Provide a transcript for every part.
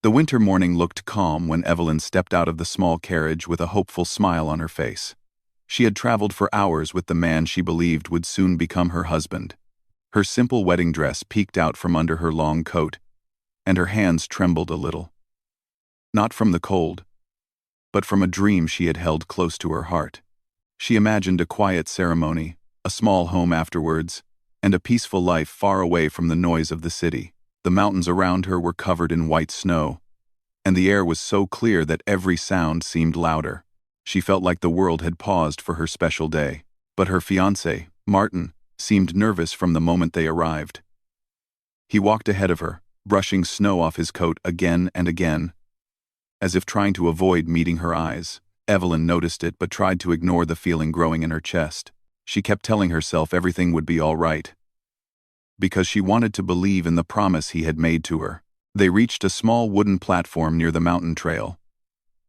The winter morning looked calm when Evelyn stepped out of the small carriage with a hopeful smile on her face. She had traveled for hours with the man she believed would soon become her husband. Her simple wedding dress peeked out from under her long coat, and her hands trembled a little. Not from the cold, but from a dream she had held close to her heart. She imagined a quiet ceremony, a small home afterwards, and a peaceful life far away from the noise of the city. The mountains around her were covered in white snow, and the air was so clear that every sound seemed louder. She felt like the world had paused for her special day. But her fiancé, Martin, seemed nervous from the moment they arrived. He walked ahead of her, brushing snow off his coat again and again, as if trying to avoid meeting her eyes. Evelyn noticed it but tried to ignore the feeling growing in her chest. She kept telling herself everything would be all right, because she wanted to believe in the promise he had made to her. They reached a small wooden platform near the mountain trail,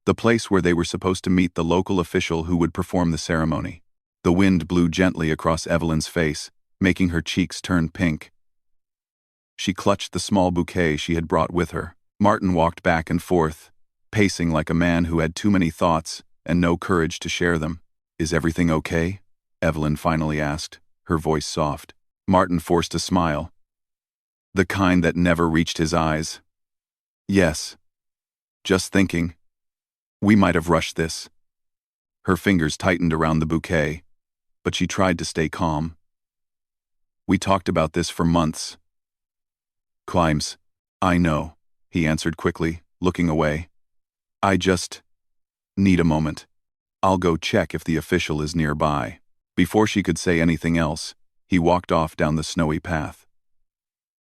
the place where they were supposed to meet the local official who would perform the ceremony. The wind blew gently across Evelyn's face, making her cheeks turn pink. She clutched the small bouquet she had brought with her. Martin walked back and forth, pacing like a man who had too many thoughts and no courage to share them. "Is everything okay?" Evelyn finally asked, her voice soft. Martin forced a smile, the kind that never reached his eyes. "Yes. Just thinking. We might have rushed this." Her fingers tightened around the bouquet, but she tried to stay calm. "We talked about this for months." "Climbs. I know," he answered quickly, looking away. "I just need a moment. I'll go check if the official is nearby." Before she could say anything else, he walked off down the snowy path.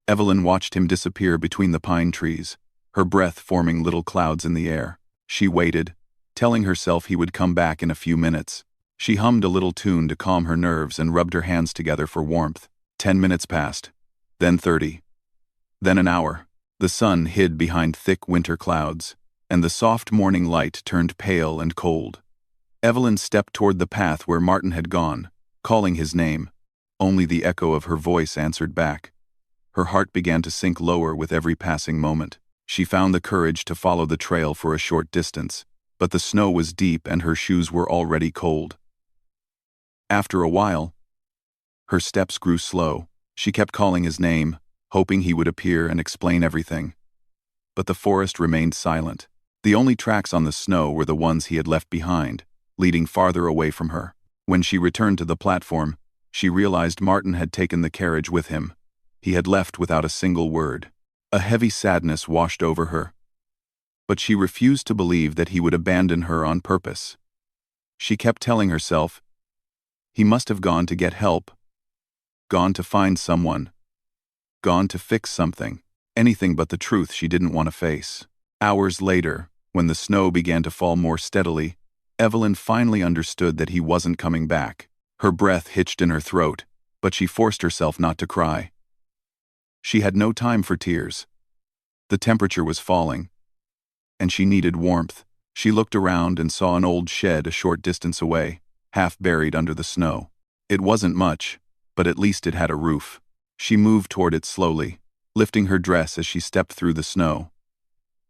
Evelyn watched him disappear between the pine trees, her breath forming little clouds in the air. She waited, telling herself he would come back in a few minutes. She hummed a little tune to calm her nerves and rubbed her hands together for warmth. 10 minutes passed, then 30, then an hour. The sun hid behind thick winter clouds, and the soft morning light turned pale and cold. Evelyn stepped toward the path where Martin had gone, calling his name. Only the echo of her voice answered back. Her heart began to sink lower with every passing moment. She found the courage to follow the trail for a short distance, but the snow was deep and her shoes were already cold. After a while, her steps grew slow. She kept calling his name, hoping he would appear and explain everything. But the forest remained silent. The only tracks on the snow were the ones he had left behind, leading farther away from her. When she returned to the platform, she realized Martin had taken the carriage with him. He had left without a single word. A heavy sadness washed over her, but she refused to believe that he would abandon her on purpose. She kept telling herself, he must have gone to get help, gone to find someone, gone to fix something, anything but the truth she didn't want to face. Hours later, when the snow began to fall more steadily, Evelyn finally understood that he wasn't coming back. Her breath hitched in her throat, but she forced herself not to cry. She had no time for tears. The temperature was falling, and she needed warmth. She looked around and saw an old shed a short distance away, half buried under the snow. It wasn't much, but at least it had a roof. She moved toward it slowly, lifting her dress as she stepped through the snow.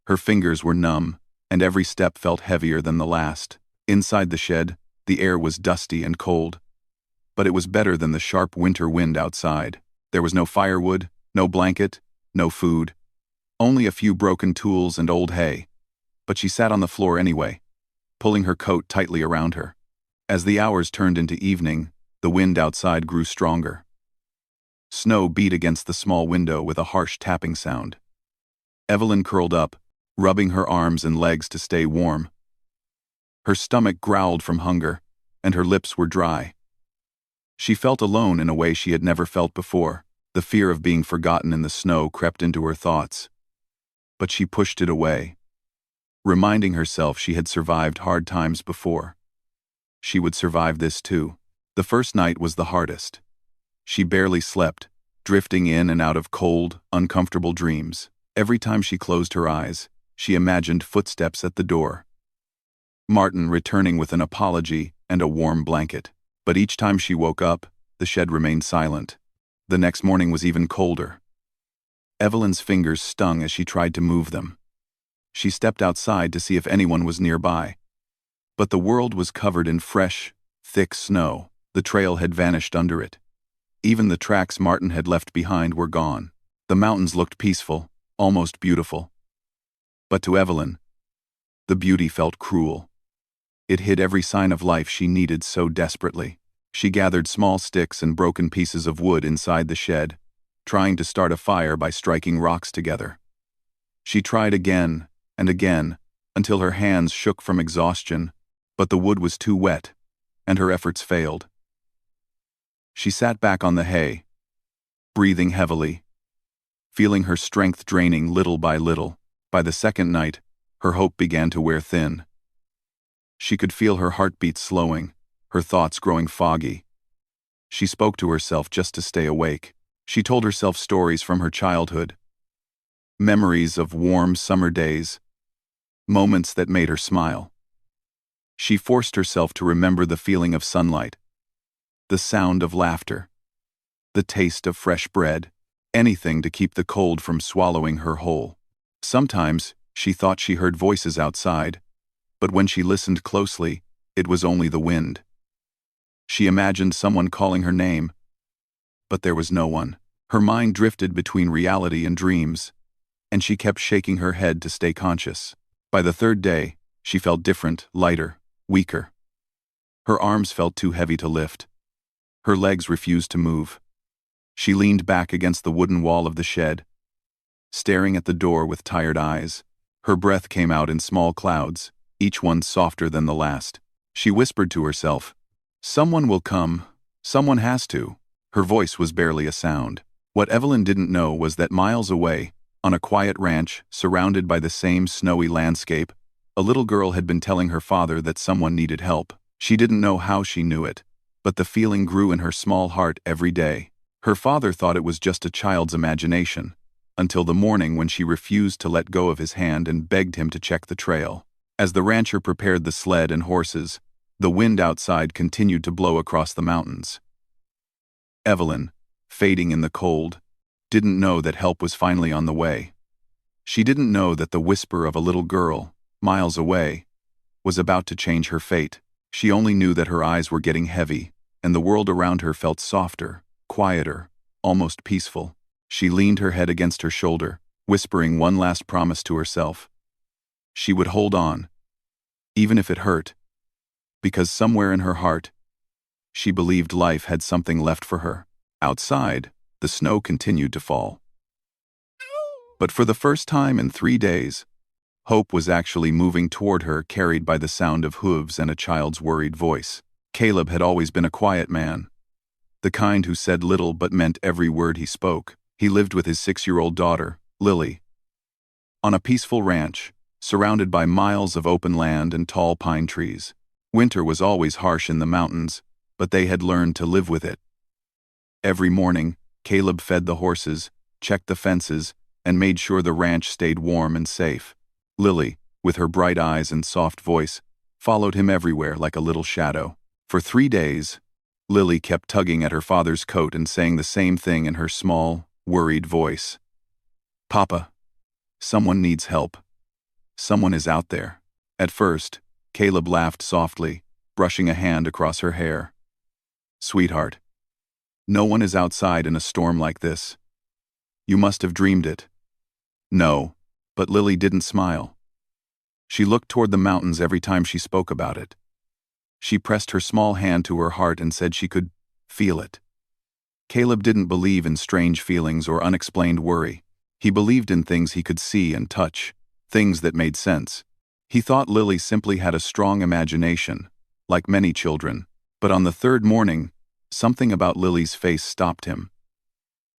Her fingers were numb, and every step felt heavier than the last. Inside the shed, the air was dusty and cold, but it was better than the sharp winter wind outside. There was no firewood, no blanket, no food, only a few broken tools and old hay. But she sat on the floor anyway, pulling her coat tightly around her. As the hours turned into evening, the wind outside grew stronger. Snow beat against the small window with a harsh tapping sound. Evelyn curled up, rubbing her arms and legs to stay warm. Her stomach growled from hunger, and her lips were dry. She felt alone in a way she had never felt before. The fear of being forgotten in the snow crept into her thoughts. But she pushed it away, reminding herself she had survived hard times before. She would survive this too. The first night was the hardest. She barely slept, drifting in and out of cold, uncomfortable dreams. Every time she closed her eyes, she imagined footsteps at the door. Martin returning with an apology and a warm blanket. But each time she woke up, the shed remained silent. The next morning was even colder. Evelyn's fingers stung as she tried to move them. She stepped outside to see if anyone was nearby. But the world was covered in fresh, thick snow. The trail had vanished under it. Even the tracks Martin had left behind were gone. The mountains looked peaceful, almost beautiful. But to Evelyn, the beauty felt cruel. It hid every sign of life she needed so desperately. She gathered small sticks and broken pieces of wood inside the shed, trying to start a fire by striking rocks together. She tried again and again until her hands shook from exhaustion, but the wood was too wet, and her efforts failed. She sat back on the hay, breathing heavily, feeling her strength draining little by little. By the second night, her hope began to wear thin. She could feel her heartbeat slowing, her thoughts growing foggy. She spoke to herself just to stay awake. She told herself stories from her childhood, memories of warm summer days, moments that made her smile. She forced herself to remember the feeling of sunlight, the sound of laughter, the taste of fresh bread, anything to keep the cold from swallowing her whole. Sometimes she thought she heard voices outside, but when she listened closely, it was only the wind. She imagined someone calling her name, but there was no one. Her mind drifted between reality and dreams, and she kept shaking her head to stay conscious. By the third day, she felt different, lighter, weaker. Her arms felt too heavy to lift. Her legs refused to move. She leaned back against the wooden wall of the shed, staring at the door with tired eyes. Her breath came out in small clouds, each one softer than the last. She whispered to herself, "Someone will come. Someone has to." Her voice was barely a sound. What Evelyn didn't know was that miles away, on a quiet ranch surrounded by the same snowy landscape, a little girl had been telling her father that someone needed help. She didn't know how she knew it, but the feeling grew in her small heart every day. Her father thought it was just a child's imagination, until the morning when she refused to let go of his hand and begged him to check the trail. As the rancher prepared the sled and horses, the wind outside continued to blow across the mountains. Evelyn, fading in the cold, didn't know that help was finally on the way. She didn't know that the whisper of a little girl, miles away, was about to change her fate. She only knew that her eyes were getting heavy, and the world around her felt softer, quieter, almost peaceful. She leaned her head against her shoulder, whispering one last promise to herself. She would hold on, even if it hurt, because somewhere in her heart, she believed life had something left for her. Outside, the snow continued to fall. But for the first time in 3 days, hope was actually moving toward her, carried by the sound of hooves and a child's worried voice. Caleb had always been a quiet man, the kind who said little but meant every word he spoke. He lived with his 6-year-old daughter, Lily, on a peaceful ranch, surrounded by miles of open land and tall pine trees. Winter was always harsh in the mountains, but they had learned to live with it. Every morning, Caleb fed the horses, checked the fences, and made sure the ranch stayed warm and safe. Lily, with her bright eyes and soft voice, followed him everywhere like a little shadow. For 3 days, Lily kept tugging at her father's coat and saying the same thing in her small, worried voice. "Papa, someone needs help. Someone is out there." At first, Caleb laughed softly, brushing a hand across her hair. "Sweetheart, no one is outside in a storm like this. You must have dreamed it." "No," but Lily didn't smile. She looked toward the mountains every time she spoke about it. She pressed her small hand to her heart and said she could feel it. Caleb didn't believe in strange feelings or unexplained worry. He believed in things he could see and touch, things that made sense. He thought Lily simply had a strong imagination, like many children. But on the third morning, something about Lily's face stopped him.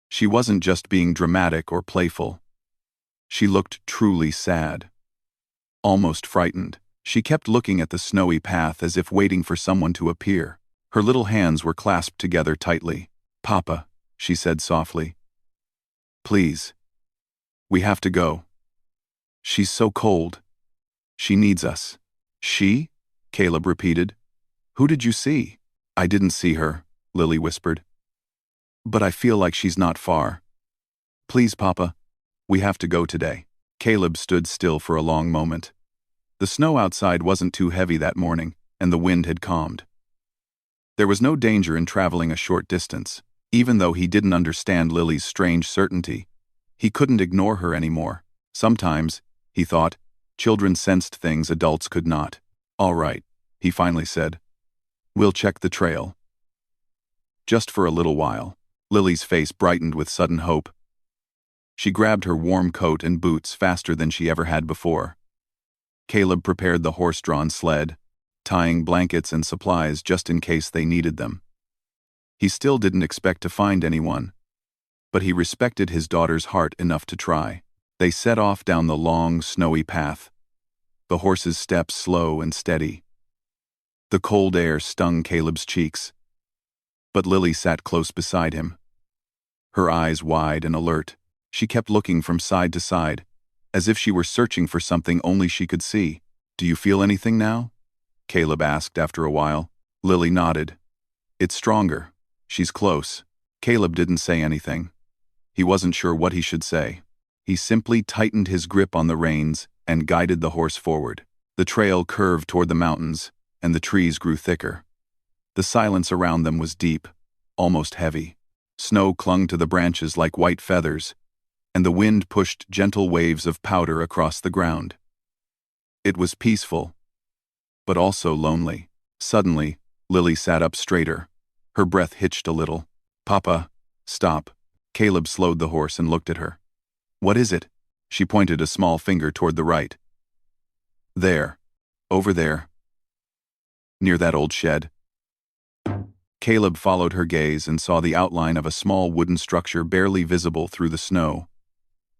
She wasn't just being dramatic or playful. She looked truly sad, almost frightened. She kept looking at the snowy path as if waiting for someone to appear. Her little hands were clasped together tightly. "Papa," she said softly. "Please. We have to go. She's so cold. She needs us." "She?" Caleb repeated. "Who did you see?" "I didn't see her," Lily whispered. "But I feel like she's not far. Please, Papa, we have to go today." Caleb stood still for a long moment. The snow outside wasn't too heavy that morning, and the wind had calmed. There was no danger in traveling a short distance. Even though he didn't understand Lily's strange certainty, he couldn't ignore her anymore. Sometimes, he thought, children sensed things adults could not. "All right," he finally said. "We'll check the trail." Just for a little while, Lily's face brightened with sudden hope. She grabbed her warm coat and boots faster than she ever had before. Caleb prepared the horse-drawn sled, tying blankets and supplies just in case they needed them. He still didn't expect to find anyone, but he respected his daughter's heart enough to try. They set off down the long, snowy path, the horse's steps slow and steady. The cold air stung Caleb's cheeks, but Lily sat close beside him. Her eyes wide and alert, she kept looking from side to side, as if she were searching for something only she could see. "Do you feel anything now?" Caleb asked after a while. Lily nodded. "It's stronger. She's close." Caleb didn't say anything. He wasn't sure what he should say. He simply tightened his grip on the reins and guided the horse forward. The trail curved toward the mountains, and the trees grew thicker. The silence around them was deep, almost heavy. Snow clung to the branches like white feathers, and the wind pushed gentle waves of powder across the ground. It was peaceful, but also lonely. Suddenly, Lily sat up straighter. Her breath hitched a little. "Papa, stop." Caleb slowed the horse and looked at her. "What is it?" She pointed a small finger toward the right. "There. Over there. Near that old shed." Caleb followed her gaze and saw the outline of a small wooden structure barely visible through the snow.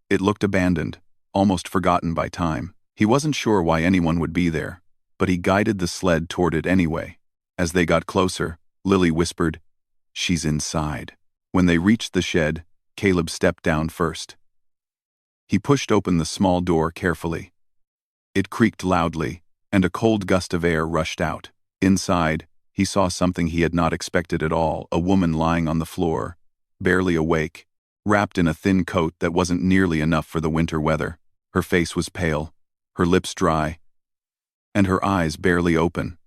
It looked abandoned, almost forgotten by time. He wasn't sure why anyone would be there, but he guided the sled toward it anyway. As they got closer, Lily whispered, "She's inside." When they reached the shed, Caleb stepped down first. He pushed open the small door carefully. It creaked loudly, and a cold gust of air rushed out. Inside, he saw something he had not expected at all: a woman lying on the floor, barely awake, wrapped in a thin coat that wasn't nearly enough for the winter weather. Her face was pale, her lips dry, and her eyes barely open.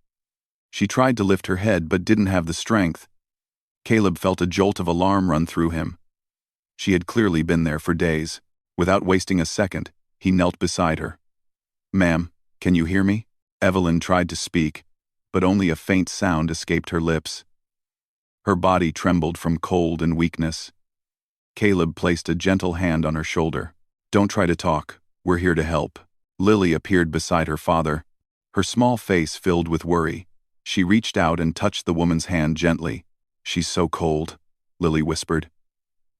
She tried to lift her head but didn't have the strength. Caleb felt a jolt of alarm run through him. She had clearly been there for days. Without wasting a second, he knelt beside her. "Ma'am, can you hear me?" Evelyn tried to speak, but only a faint sound escaped her lips. Her body trembled from cold and weakness. Caleb placed a gentle hand on her shoulder. "Don't try to talk. We're here to help." Lily appeared beside her father, her small face filled with worry. She reached out and touched the woman's hand gently. "She's so cold," Lily whispered.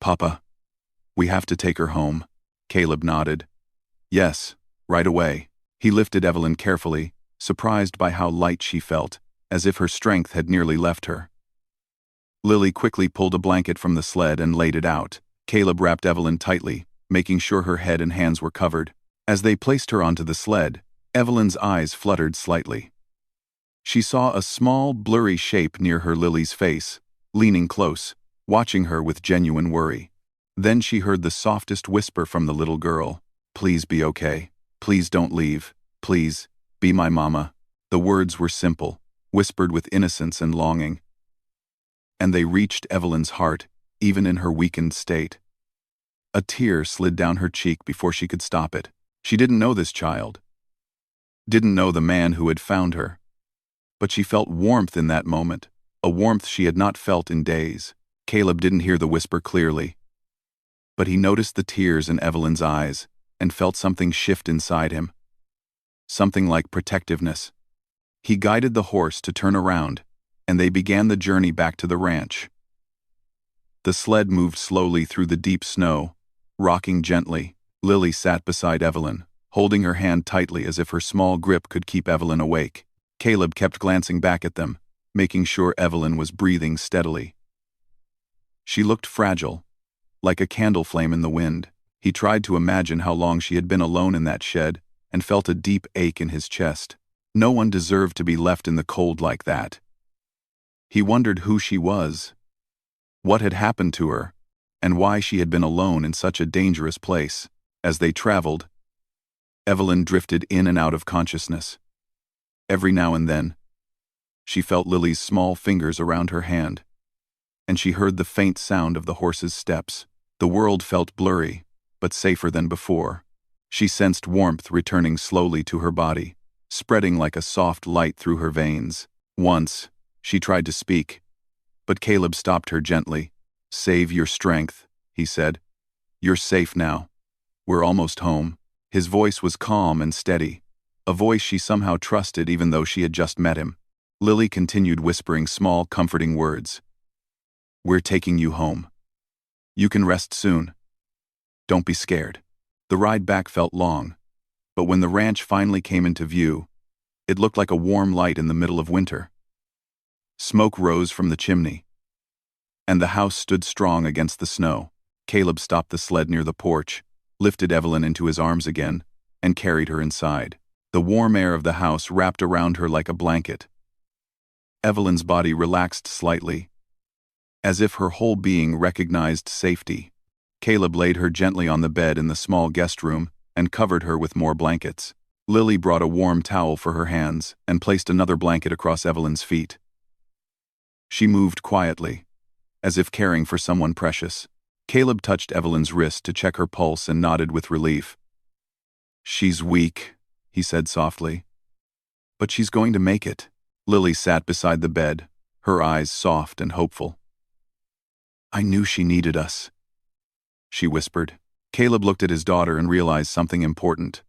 "Papa, we have to take her home." Caleb nodded. "Yes, right away." He lifted Evelyn carefully, surprised by how light she felt, as if her strength had nearly left her. Lily quickly pulled a blanket from the sled and laid it out. Caleb wrapped Evelyn tightly, making sure her head and hands were covered. As they placed her onto the sled, Evelyn's eyes fluttered slightly. She saw a small, blurry shape near her Lily's face, leaning close, watching her with genuine worry. Then she heard the softest whisper from the little girl. "Please be okay. Please don't leave. Please, be my mama." The words were simple, whispered with innocence and longing. And they reached Evelyn's heart, even in her weakened state. A tear slid down her cheek before she could stop it. She didn't know this child, didn't know the man who had found her. But she felt warmth in that moment, a warmth she had not felt in days. Caleb didn't hear the whisper clearly, but he noticed the tears in Evelyn's eyes and felt something shift inside him. Something like protectiveness. He guided the horse to turn around, and they began the journey back to the ranch. The sled moved slowly through the deep snow, rocking gently. Lily sat beside Evelyn, holding her hand tightly as if her small grip could keep Evelyn awake. Caleb kept glancing back at them, making sure Evelyn was breathing steadily. She looked fragile, like a candle flame in the wind. He tried to imagine how long she had been alone in that shed, and felt a deep ache in his chest. No one deserved to be left in the cold like that. He wondered who she was, what had happened to her, and why she had been alone in such a dangerous place. As they traveled, Evelyn drifted in and out of consciousness. Every now and then, she felt Lily's small fingers around her hand, and she heard the faint sound of the horse's steps. The world felt blurry, but safer than before. She sensed warmth returning slowly to her body, spreading like a soft light through her veins. Once, she tried to speak, but Caleb stopped her gently. "Save your strength," he said. "You're safe now. We're almost home." His voice was calm and steady, a voice she somehow trusted even though she had just met him. Lily continued whispering small, comforting words. "We're taking you home. You can rest soon. Don't be scared." The ride back felt long, but when the ranch finally came into view, it looked like a warm light in the middle of winter. Smoke rose from the chimney, and the house stood strong against the snow. Caleb stopped the sled near the porch, lifted Evelyn into his arms again, and carried her inside. The warm air of the house wrapped around her like a blanket. Evelyn's body relaxed slightly, as if her whole being recognized safety. Caleb laid her gently on the bed in the small guest room and covered her with more blankets. Lily brought a warm towel for her hands and placed another blanket across Evelyn's feet. She moved quietly, as if caring for someone precious. Caleb touched Evelyn's wrist to check her pulse and nodded with relief. "She's weak," he said softly. "But she's going to make it." Lily sat beside the bed, her eyes soft and hopeful. "I knew she needed us," she whispered. Caleb looked at his daughter and realized something important.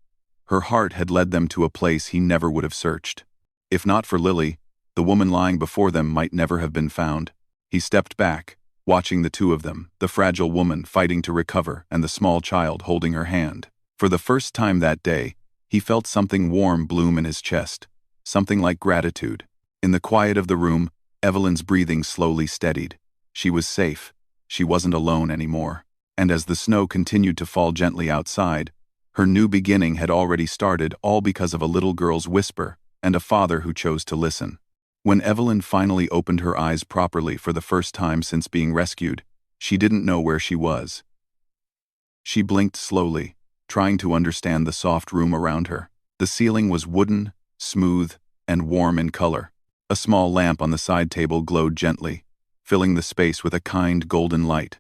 Her heart had led them to a place he never would have searched. If not for Lily, the woman lying before them might never have been found. He stepped back, watching the two of them, the fragile woman fighting to recover and the small child holding her hand. For the first time that day, he felt something warm bloom in his chest, something like gratitude. In the quiet of the room, Evelyn's breathing slowly steadied. She was safe. She wasn't alone anymore. And as the snow continued to fall gently outside, her new beginning had already started, all because of a little girl's whisper and a father who chose to listen. When Evelyn finally opened her eyes properly for the first time since being rescued, she didn't know where she was. She blinked slowly, trying to understand the soft room around her. The ceiling was wooden, smooth, and warm in color. A small lamp on the side table glowed gently, filling the space with a kind golden light.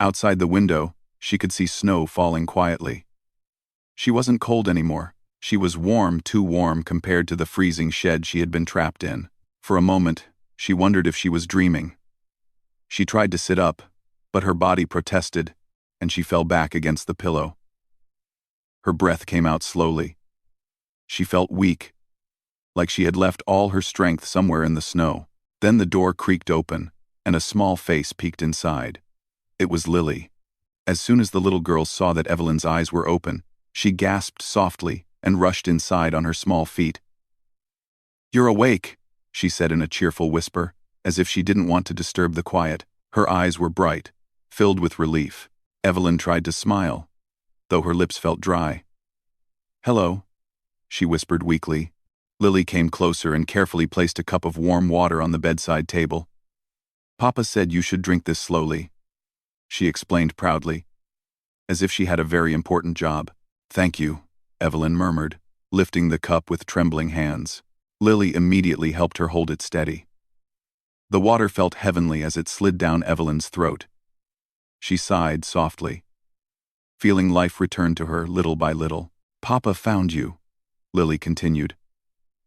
Outside the window, she could see snow falling quietly. She wasn't cold anymore. She was warm, too warm compared to the freezing shed she had been trapped in. For a moment, she wondered if she was dreaming. She tried to sit up, but her body protested, and she fell back against the pillow. Her breath came out slowly. She felt weak, like she had left all her strength somewhere in the snow. Then the door creaked open, and a small face peeked inside. It was Lily. As soon as the little girl saw that Evelyn's eyes were open, she gasped softly and rushed inside on her small feet. "You're awake," she said in a cheerful whisper, as if she didn't want to disturb the quiet. Her eyes were bright, filled with relief. Evelyn tried to smile, though her lips felt dry. "Hello," she whispered weakly. Lily came closer and carefully placed a cup of warm water on the bedside table. "Papa said you should drink this slowly," she explained proudly, as if she had a very important job. "Thank you," Evelyn murmured, lifting the cup with trembling hands. Lily immediately helped her hold it steady. The water felt heavenly as it slid down Evelyn's throat. She sighed softly, feeling life return to her little by little. "Papa found you," Lily continued.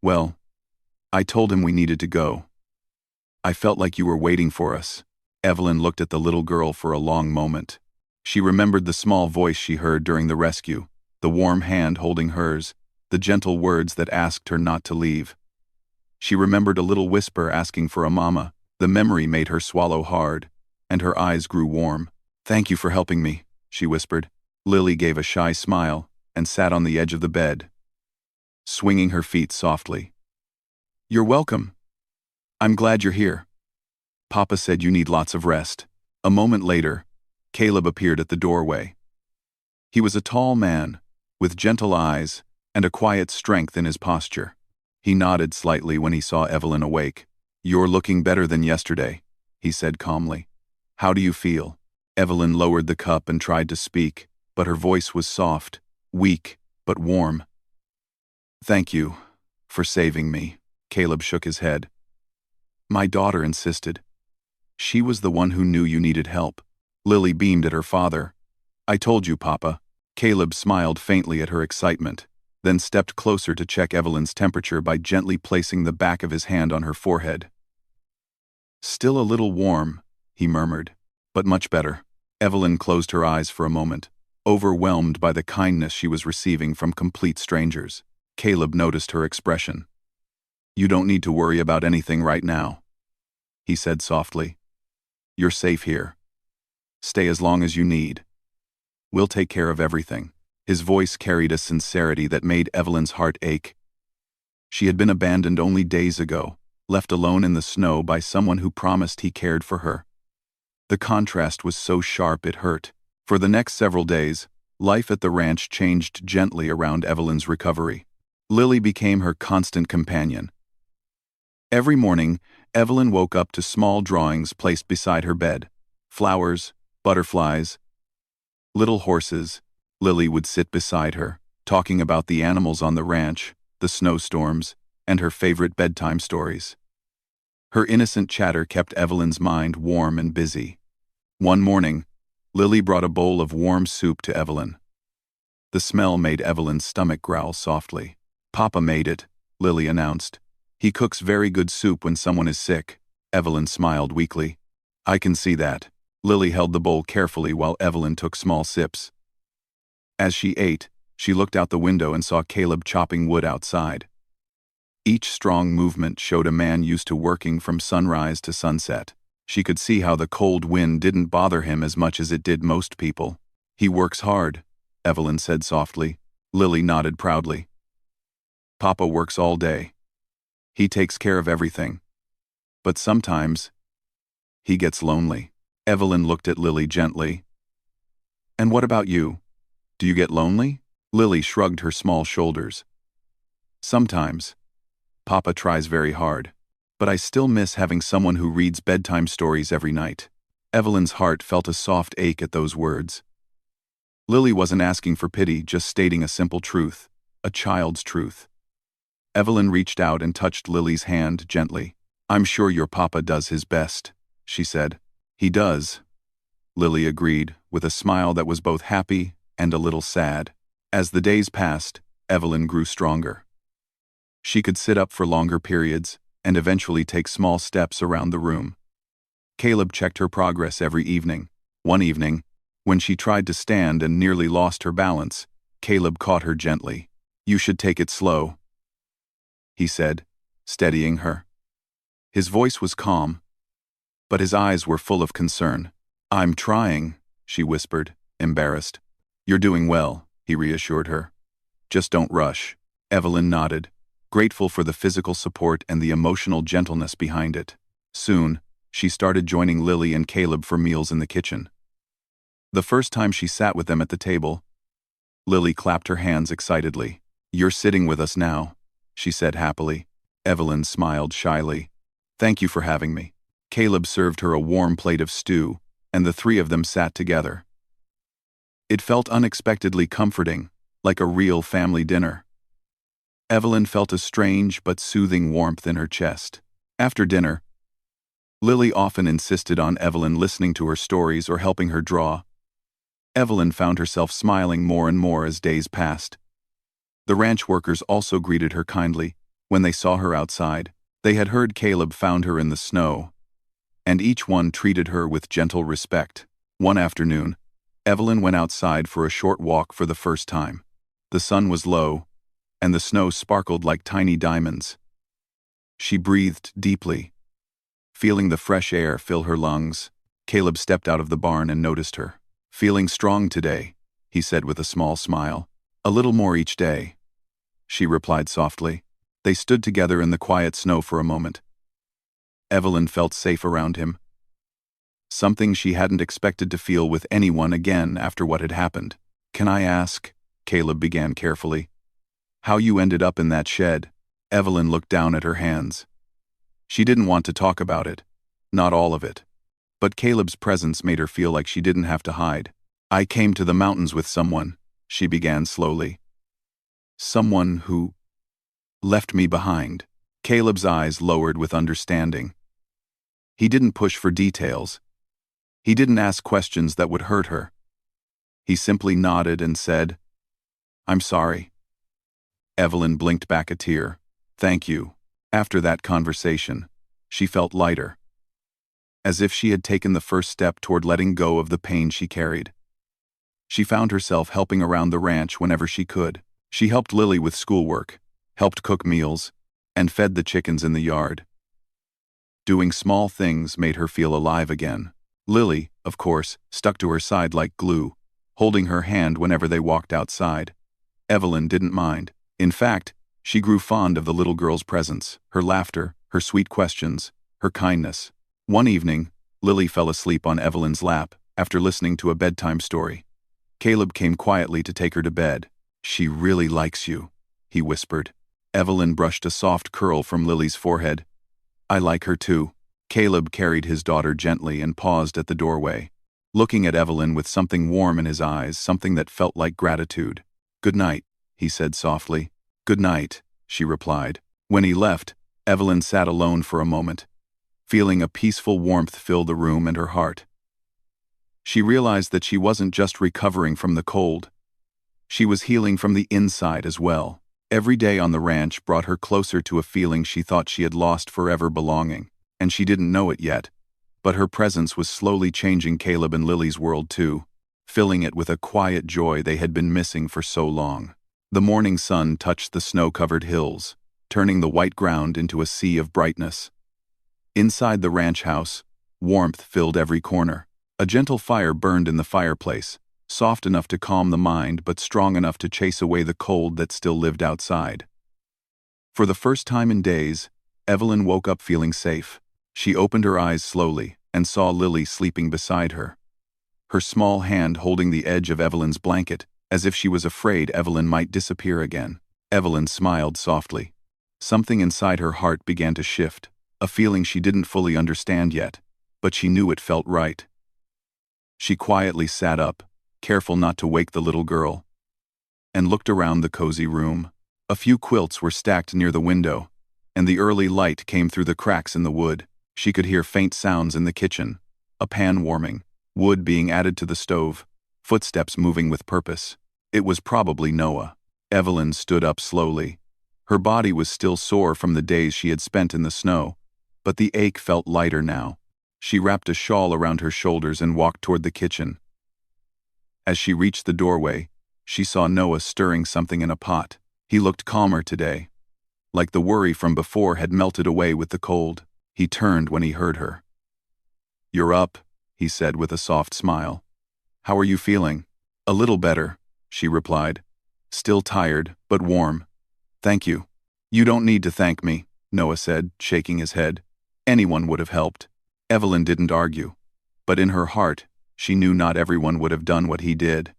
"Well, I told him we needed to go. I felt like you were waiting for us." Evelyn looked at the little girl for a long moment. She remembered the small voice she heard during the rescue, the warm hand holding hers, the gentle words that asked her not to leave. She remembered a little whisper asking for a mama. The memory made her swallow hard, and her eyes grew warm. "Thank you for helping me," she whispered. Lily gave a shy smile and sat on the edge of the bed, swinging her feet softly. "You're welcome. I'm glad you're here. Papa said you need lots of rest." A moment later, Caleb appeared at the doorway. He was a tall man, with gentle eyes and a quiet strength in his posture. He nodded slightly when he saw Evelyn awake. "You're looking better than yesterday," he said calmly. "How do you feel?" Evelyn lowered the cup and tried to speak, but her voice was soft, weak, but warm. "Thank you for saving me." Caleb shook his head. "My daughter insisted. She was the one who knew you needed help." Lily beamed at her father. "I told you, Papa." Caleb smiled faintly at her excitement, then stepped closer to check Evelyn's temperature by gently placing the back of his hand on her forehead. "Still a little warm," he murmured, "but much better." Evelyn closed her eyes for a moment, overwhelmed by the kindness she was receiving from complete strangers. Caleb noticed her expression. "You don't need to worry about anything right now," he said softly. "You're safe here. Stay as long as you need. We'll take care of everything." His voice carried a sincerity that made Evelyn's heart ache. She had been abandoned only days ago, left alone in the snow by someone who promised he cared for her. The contrast was so sharp it hurt. For the next several days, life at the ranch changed gently around Evelyn's recovery. Lily became her constant companion. Every morning, Evelyn woke up to small drawings placed beside her bed. Flowers, butterflies, little horses. Lily would sit beside her, talking about the animals on the ranch, the snowstorms, and her favorite bedtime stories. Her innocent chatter kept Evelyn's mind warm and busy. One morning, Lily brought a bowl of warm soup to Evelyn. The smell made Evelyn's stomach growl softly. "Papa made it," Lily announced. "He cooks very good soup when someone is sick." Evelyn smiled weakly. "I can see that." Lily held the bowl carefully while Evelyn took small sips. As she ate, she looked out the window and saw Caleb chopping wood outside. Each strong movement showed a man used to working from sunrise to sunset. She could see how the cold wind didn't bother him as much as it did most people. "He works hard," Evelyn said softly. Lily nodded proudly. "Papa works all day. He takes care of everything. But sometimes, he gets lonely." Evelyn looked at Lily gently. "And what about you? Do you get lonely?" Lily shrugged her small shoulders. "Sometimes. Papa tries very hard. But I still miss having someone who reads bedtime stories every night." Evelyn's heart felt a soft ache at those words. Lily wasn't asking for pity, just stating a simple truth, a child's truth. Evelyn reached out and touched Lily's hand gently. "I'm sure your papa does his best," she said. "He does," Lily agreed, with a smile that was both happy and a little sad. As the days passed, Evelyn grew stronger. She could sit up for longer periods and eventually take small steps around the room. Caleb checked her progress every evening. One evening, when she tried to stand and nearly lost her balance, Caleb caught her gently. "You should take it slow," he said, steadying her. His voice was calm, but his eyes were full of concern. "I'm trying," she whispered, embarrassed. "You're doing well," he reassured her. "Just don't rush." Evelyn nodded, grateful for the physical support and the emotional gentleness behind it. Soon, she started joining Lily and Caleb for meals in the kitchen. The first time she sat with them at the table, Lily clapped her hands excitedly. "You're sitting with us now," she said happily. Evelyn smiled shyly. "Thank you for having me." Caleb served her a warm plate of stew, and the three of them sat together. It felt unexpectedly comforting, like a real family dinner. Evelyn felt a strange but soothing warmth in her chest. After dinner, Lily often insisted on Evelyn listening to her stories or helping her draw. Evelyn found herself smiling more and more as days passed. The ranch workers also greeted her kindly when they saw her outside. They had heard Caleb found her in the snow, and each one treated her with gentle respect. One afternoon, Evelyn went outside for a short walk for the first time. The sun was low, and the snow sparkled like tiny diamonds. She breathed deeply, feeling the fresh air fill her lungs. Caleb stepped out of the barn and noticed her. "Feeling strong today," he said with a small smile. "A little more each day," she replied softly. They stood together in the quiet snow for a moment. Evelyn felt safe around him, something she hadn't expected to feel with anyone again after what had happened. "Can I ask," Caleb began carefully, "how you ended up in that shed?" Evelyn looked down at her hands. She didn't want to talk about it, not all of it. But Caleb's presence made her feel like she didn't have to hide. "I came to the mountains with someone," she began slowly. Someone who left me behind. Caleb's eyes lowered with understanding. He didn't push for details. He didn't ask questions that would hurt her. He simply nodded and said, "I'm sorry." Evelyn blinked back a tear. "Thank you." After that conversation, she felt lighter, as if she had taken the first step toward letting go of the pain she carried. She found herself helping around the ranch whenever she could. She helped Lily with schoolwork, helped cook meals, and fed the chickens in the yard. Doing small things made her feel alive again. Lily, of course, stuck to her side like glue, holding her hand whenever they walked outside. Evelyn didn't mind. In fact, she grew fond of the little girl's presence, her laughter, her sweet questions, her kindness. One evening, Lily fell asleep on Evelyn's lap after listening to a bedtime story. Caleb came quietly to take her to bed. "She really likes you," he whispered. Evelyn brushed a soft curl from Lily's forehead. "I like her too." Caleb carried his daughter gently and paused at the doorway, looking at Evelyn with something warm in his eyes, something that felt like gratitude. "Good night," he said softly. "Good night," she replied. When he left, Evelyn sat alone for a moment, feeling a peaceful warmth fill the room and her heart. She realized that she wasn't just recovering from the cold. She was healing from the inside as well. Every day on the ranch brought her closer to a feeling she thought she had lost forever: belonging. And she didn't know it yet, but her presence was slowly changing Caleb and Lily's world too, filling it with a quiet joy they had been missing for so long. The morning sun touched the snow-covered hills, turning the white ground into a sea of brightness. Inside the ranch house, warmth filled every corner. A gentle fire burned in the fireplace, soft enough to calm the mind but strong enough to chase away the cold that still lived outside. For the first time in days, Evelyn woke up feeling safe. She opened her eyes slowly and saw Lily sleeping beside her, her small hand holding the edge of Evelyn's blanket, as if she was afraid Evelyn might disappear again. Evelyn smiled softly. Something inside her heart began to shift, a feeling she didn't fully understand yet, but she knew it felt right. She quietly sat up, careful not to wake the little girl, and looked around the cozy room. A few quilts were stacked near the window, and the early light came through the cracks in the wood. She could hear faint sounds in the kitchen, a pan warming, wood being added to the stove, footsteps moving with purpose. It was probably Noah. Evelyn stood up slowly. Her body was still sore from the days she had spent in the snow, but the ache felt lighter now. She wrapped a shawl around her shoulders and walked toward the kitchen. As she reached the doorway, she saw Noah stirring something in a pot. He looked calmer today, like the worry from before had melted away with the cold. He turned when he heard her. "You're up," he said with a soft smile. "How are you feeling?" "A little better," she replied. "Still tired, but warm. Thank you." "You don't need to thank me," Noah said, shaking his head. "Anyone would have helped." Evelyn didn't argue, but in her heart, she knew not everyone would have done what he did.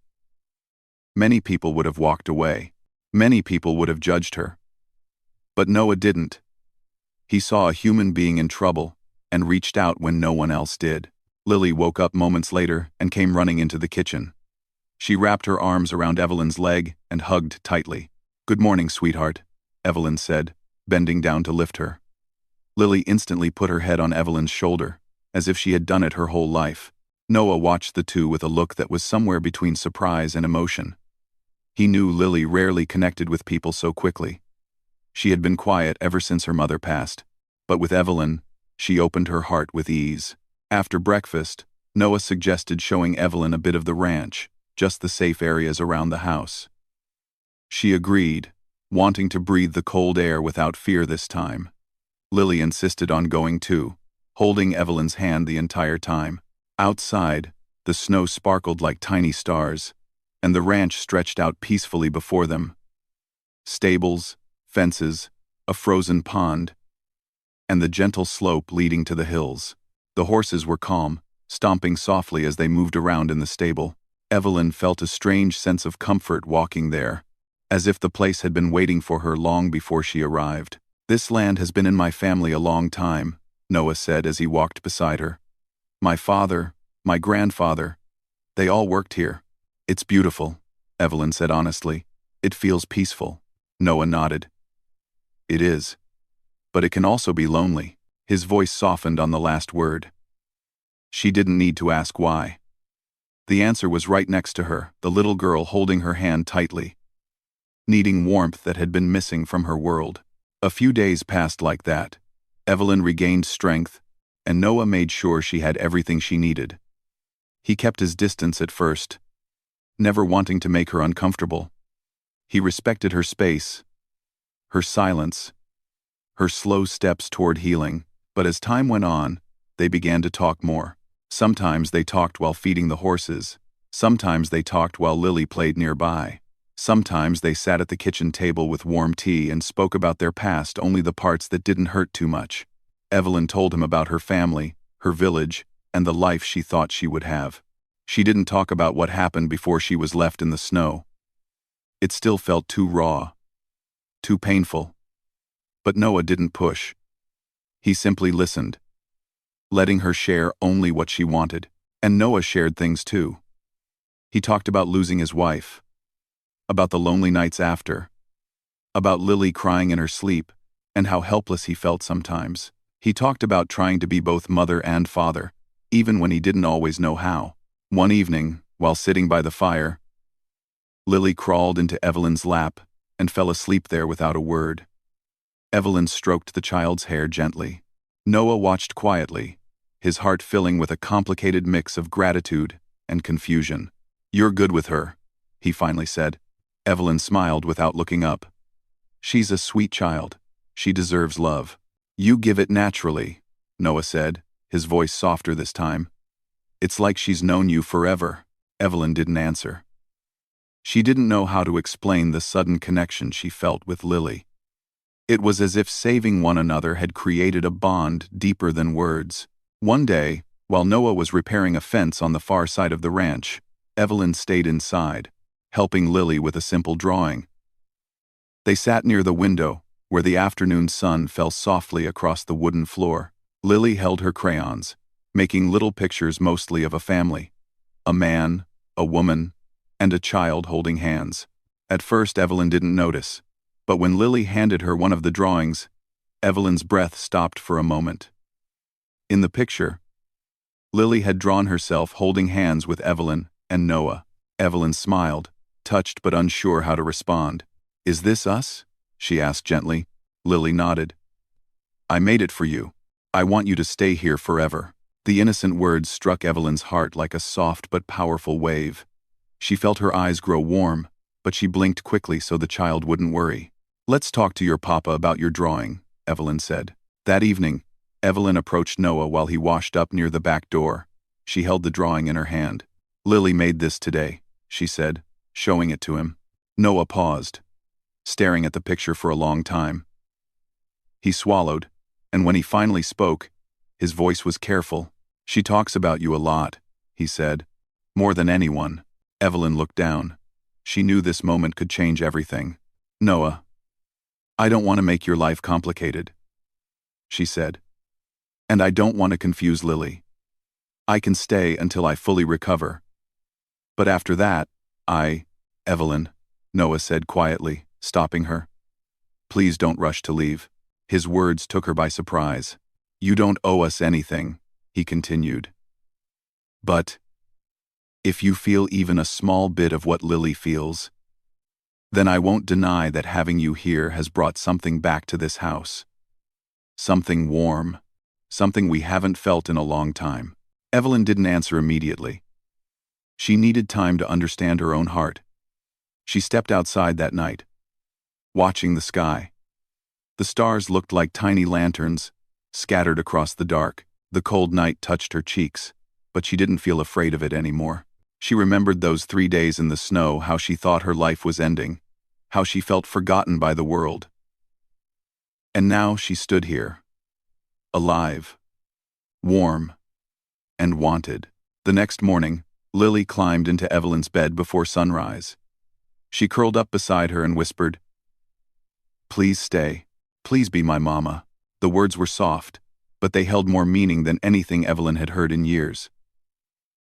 Many people would have walked away. Many people would have judged her. But Noah didn't. He saw a human being in trouble and reached out when no one else did. Lily woke up moments later and came running into the kitchen. She wrapped her arms around Evelyn's leg and hugged tightly. "Good morning, sweetheart," Evelyn said, bending down to lift her. Lily instantly put her head on Evelyn's shoulder, as if she had done it her whole life. Noah watched the two with a look that was somewhere between surprise and emotion. He knew Lily rarely connected with people so quickly. She had been quiet ever since her mother passed, but with Evelyn, she opened her heart with ease. After breakfast, Noah suggested showing Evelyn a bit of the ranch, just the safe areas around the house. She agreed, wanting to breathe the cold air without fear this time. Lily insisted on going too, holding Evelyn's hand the entire time. Outside, the snow sparkled like tiny stars, and the ranch stretched out peacefully before them. Stables, fences, a frozen pond, and the gentle slope leading to the hills. The horses were calm, stomping softly as they moved around in the stable. Evelyn felt a strange sense of comfort walking there, as if the place had been waiting for her long before she arrived. "This land has been in my family a long time," Noah said as he walked beside her. "My father, my grandfather, they all worked here." "It's beautiful," Evelyn said honestly. "It feels peaceful." Noah nodded. It is. But it can also be lonely. His voice softened on the last word. She didn't need to ask why. The answer was right next to her, the little girl holding her hand tightly, needing warmth that had been missing from her world. A few days passed like that. Evelyn regained strength, and Noah made sure she had everything she needed. He kept his distance at first, never wanting to make her uncomfortable. He respected her space, her silence, her slow steps toward healing, but as time went on, they began to talk more. Sometimes they talked while feeding the horses. Sometimes they talked while Lily played nearby. Sometimes they sat at the kitchen table with warm tea and spoke about their past, only the parts that didn't hurt too much. Evelyn told him about her family, her village, and the life she thought she would have. She didn't talk about what happened before she was left in the snow. It still felt too raw, too painful. But Noah didn't push. He simply listened, letting her share only what she wanted. And Noah shared things too. He talked about losing his wife, about the lonely nights after, about Lily crying in her sleep, and how helpless he felt sometimes. He talked about trying to be both mother and father, even when he didn't always know how. One evening, while sitting by the fire, Lily crawled into Evelyn's lap and fell asleep there without a word. Evelyn stroked the child's hair gently. Noah watched quietly, his heart filling with a complicated mix of gratitude and confusion. "You're good with her," he finally said. Evelyn smiled without looking up. "She's a sweet child. She deserves love." "You give it naturally," Noah said, his voice softer this time. "It's like she's known you forever." Evelyn didn't answer. She didn't know how to explain the sudden connection she felt with Lily. It was as if saving one another had created a bond deeper than words. One day, while Noah was repairing a fence on the far side of the ranch, Evelyn stayed inside, helping Lily with a simple drawing. They sat near the window, where the afternoon sun fell softly across the wooden floor. Lily held her crayons, making little pictures mostly of a family. A man, a woman, and a child holding hands. At first Evelyn didn't notice, but when Lily handed her one of the drawings, Evelyn's breath stopped for a moment. In the picture, Lily had drawn herself holding hands with Evelyn and Noah. Evelyn smiled, touched but unsure how to respond. "Is this us?" she asked gently. Lily nodded. "I made it for you. I want you to stay here forever." The innocent words struck Evelyn's heart like a soft but powerful wave. She felt her eyes grow warm, but she blinked quickly so the child wouldn't worry. "Let's talk to your papa about your drawing," Evelyn said. That evening, Evelyn approached Noah while he washed up near the back door. She held the drawing in her hand. "Lily made this today," she said, showing it to him. Noah paused, staring at the picture for a long time. He swallowed, and when he finally spoke, his voice was careful. "She talks about you a lot," he said. "More than anyone." Evelyn looked down. She knew this moment could change everything. "Noah, I don't want to make your life complicated," she said. "And I don't want to confuse Lily. I can stay until I fully recover. But after that, Evelyn," Noah said quietly, stopping her. "Please don't rush to leave." His words took her by surprise. "You don't owe us anything," he continued. "But if you feel even a small bit of what Lily feels, then I won't deny that having you here has brought something back to this house. Something warm, something we haven't felt in a long time." Evelyn didn't answer immediately. She needed time to understand her own heart. She stepped outside that night, watching the sky. The stars looked like tiny lanterns, scattered across the dark. The cold night touched her cheeks, but she didn't feel afraid of it anymore. She remembered those 3 days in the snow, how she thought her life was ending, how she felt forgotten by the world. And now she stood here, alive, warm, and wanted. The next morning, Lily climbed into Evelyn's bed before sunrise. She curled up beside her and whispered, "Please stay. Please be my mama." The words were soft, but they held more meaning than anything Evelyn had heard in years.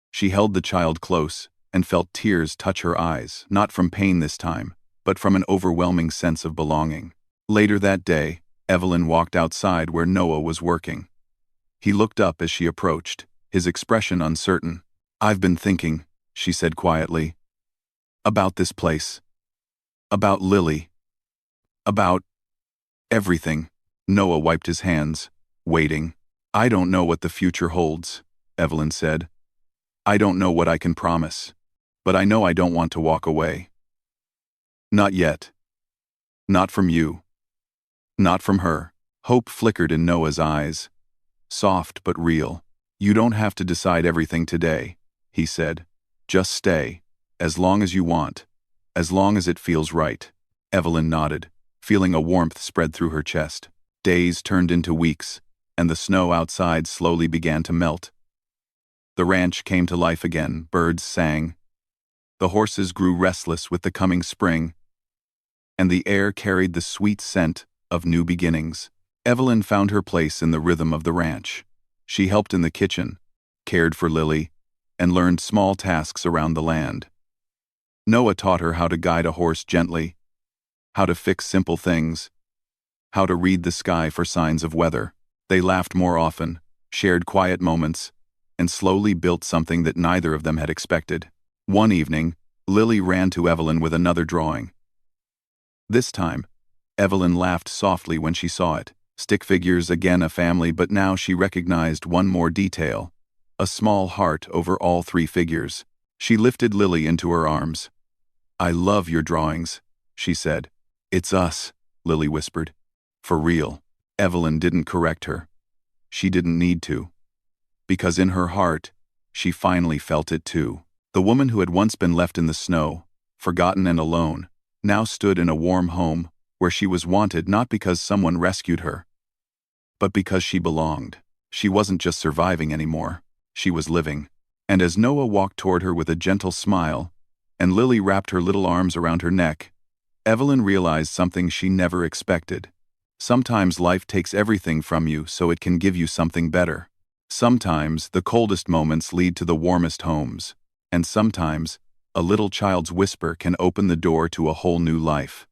She held the child close and felt tears touch her eyes, not from pain this time, but from an overwhelming sense of belonging. Later that day, Evelyn walked outside where Noah was working. He looked up as she approached, his expression uncertain. "I've been thinking," she said quietly, "about this place. About Lily. About everything." Noah wiped his hands, waiting. "I don't know what the future holds," Evelyn said. "I don't know what I can promise. But I know I don't want to walk away. Not yet. Not from you. Not from her." Hope flickered in Noah's eyes, soft but real. "You don't have to decide everything today," he said. "Just stay, as long as you want, as long as it feels right." Evelyn nodded, feeling a warmth spread through her chest. Days turned into weeks, and the snow outside slowly began to melt. The ranch came to life again, birds sang. The horses grew restless with the coming spring, and the air carried the sweet scent of new beginnings. Evelyn found her place in the rhythm of the ranch. She helped in the kitchen, cared for Lily, and learned small tasks around the land. Noah taught her how to guide a horse gently, how to fix simple things, how to read the sky for signs of weather. They laughed more often, shared quiet moments, and slowly built something that neither of them had expected. One evening, Lily ran to Evelyn with another drawing. This time, Evelyn laughed softly when she saw it. Stick figures, again a family, but now she recognized one more detail: a small heart over all three figures. She lifted Lily into her arms. "I love your drawings," she said. "It's us," Lily whispered. "For real." Evelyn didn't correct her. She didn't need to. Because in her heart, she finally felt it too. The woman who had once been left in the snow, forgotten and alone, now stood in a warm home where she was wanted, not because someone rescued her, but because she belonged. She wasn't just surviving anymore. She was living. And as Noah walked toward her with a gentle smile, and Lily wrapped her little arms around her neck, Evelyn realized something she never expected. Sometimes life takes everything from you so it can give you something better. Sometimes the coldest moments lead to the warmest homes. And sometimes a little child's whisper can open the door to a whole new life.